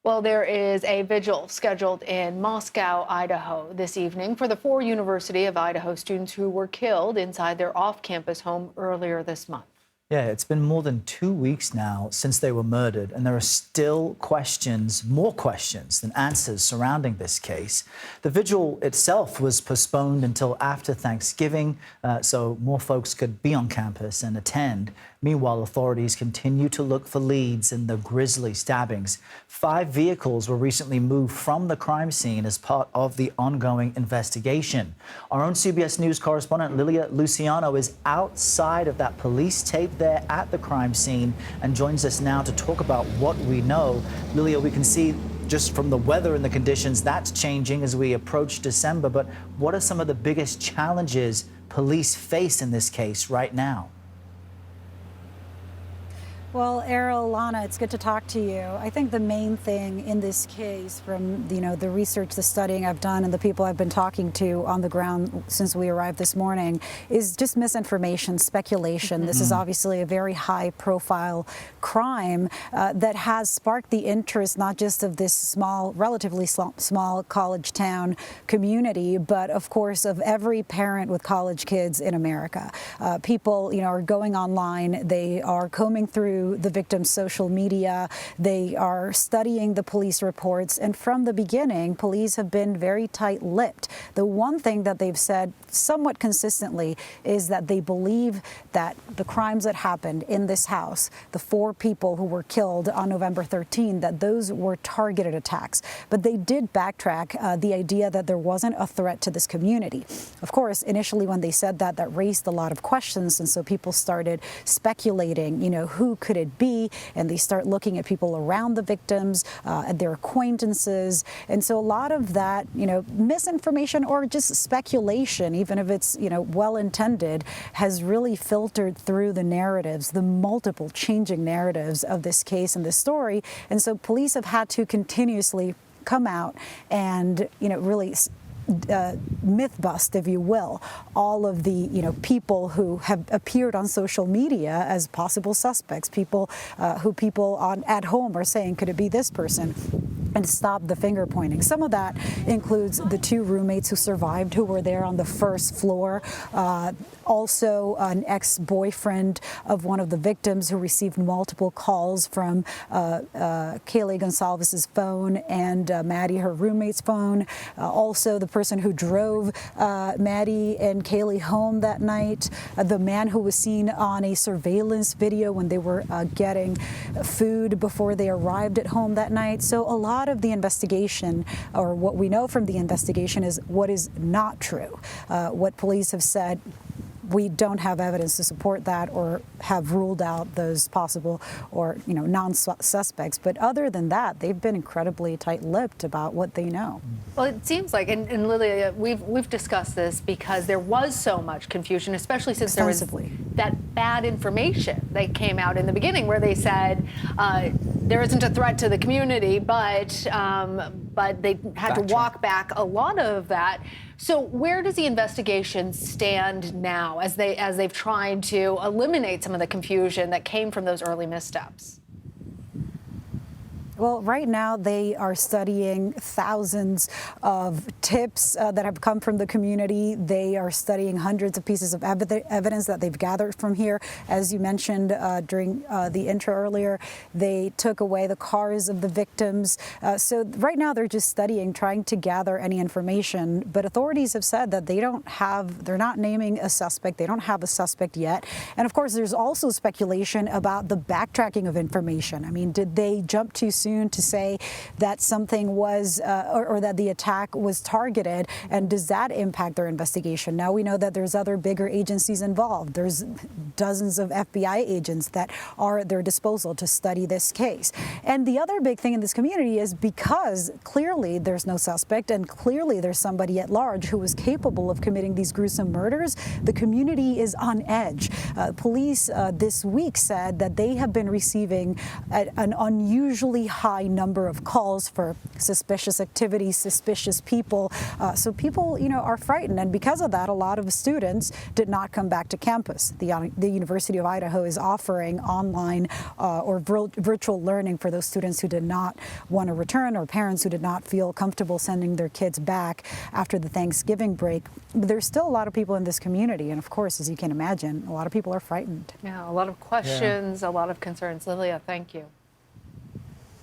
Well, there is a vigil scheduled in Moscow, Idaho this evening for the 4 University of Idaho students who were killed inside their off-campus home earlier this month. Yeah, it's been more than 2 weeks now since they were murdered, and there are still questions, more questions than answers surrounding this case. The vigil itself was postponed until after Thanksgiving, so more folks could be on campus and attend. Meanwhile, authorities continue to look for leads in the grisly stabbings. 5 vehicles were recently moved from the crime scene as part of the ongoing investigation. Our own CBS News correspondent Lilia Luciano is outside of that police tape there at the crime scene and joins us now to talk about what we know. Lilia, we can see just from the weather and the conditions that's changing as we approach December, but what are some of the biggest challenges police face in this case right now? Well, Errol, Lana, it's good to talk to you. I think the main thing in this case from, the research, the studying I've done and the people I've been talking to on the ground since we arrived this morning is just misinformation, speculation. This is obviously a very high profile crime that has sparked the interest not just of this small, relatively small college town community, but of course of every parent with college kids in America. People, are going online. They are combing through the victim's social media. They are studying the police reports. And from the beginning, police have been very tight-lipped. The one thing that they've said somewhat consistently is that they believe that the crimes that happened in this house, the 4 people who were killed on November 13, that those were targeted attacks. But they did backtrack the idea that there wasn't a threat to this community. Of course, initially when they said that, that raised a lot of questions. And so people started speculating, who could it be? And they start looking at people around the victims, at their acquaintances. And so a lot of that, misinformation or just speculation, even if it's, well-intended, has really filtered through the narratives, the multiple changing narratives of this case and this story. And so police have had to continuously come out and, really myth bust, if you will, all of the people who have appeared on social media as possible suspects, people at home are saying, could it be this person? And stop the finger pointing. Some of that includes the 2 roommates who survived, who were there on the first floor. Also, an ex-boyfriend of one of the victims who received multiple calls from Kaylee Gonsalves's phone and Maddie, her roommate's phone. Also, the person who drove Maddie and Kaylee home that night. The man who was seen on a surveillance video when they were getting food before they arrived at home that night. So a lot of the investigation, or what we know from the investigation, is what is not true. What police have said, we don't have evidence to support that or have ruled out those possible or non-suspects. But other than that, they've been incredibly tight-lipped about what they know. Well, it seems like, and Lilia, we've discussed this because there was so much confusion, especially since there was that bad information that came out in the beginning, where they said there isn't a threat to the community, but they had to walk back a lot of that. So where does the investigation stand now as they've tried to eliminate some of the confusion that came from those early missteps? Well, right now they are studying thousands of tips that have come from the community. They are studying hundreds of pieces of evidence that they've gathered from here. As you mentioned during the intro earlier, they took away the cars of the victims. So right now they're just studying, trying to gather any information. But authorities have said that they're not naming a suspect. They don't have a suspect yet. And of course, there's also speculation about the backtracking of information. I mean, did they jump too soon to say that something was or that the attack was targeted, and does that impact their investigation? Now we know that there's other bigger agencies involved. There's dozens of FBI agents that are at their disposal to study this case. And the other big thing in this community is because clearly there's no suspect and clearly there's somebody at large who is capable of committing these gruesome murders, the community is on edge. Police this week said that they have been receiving an unusually high number of calls for suspicious activity, suspicious people. So people, are frightened. And because of that, a lot of students did not come back to campus. The University of Idaho is offering online or virtual learning for those students who did not want to return, or parents who did not feel comfortable sending their kids back after the Thanksgiving break. But there's still a lot of people in this community. And of course, as you can imagine, a lot of people are frightened. Yeah, a lot of questions, a lot of concerns. Lilia, thank you.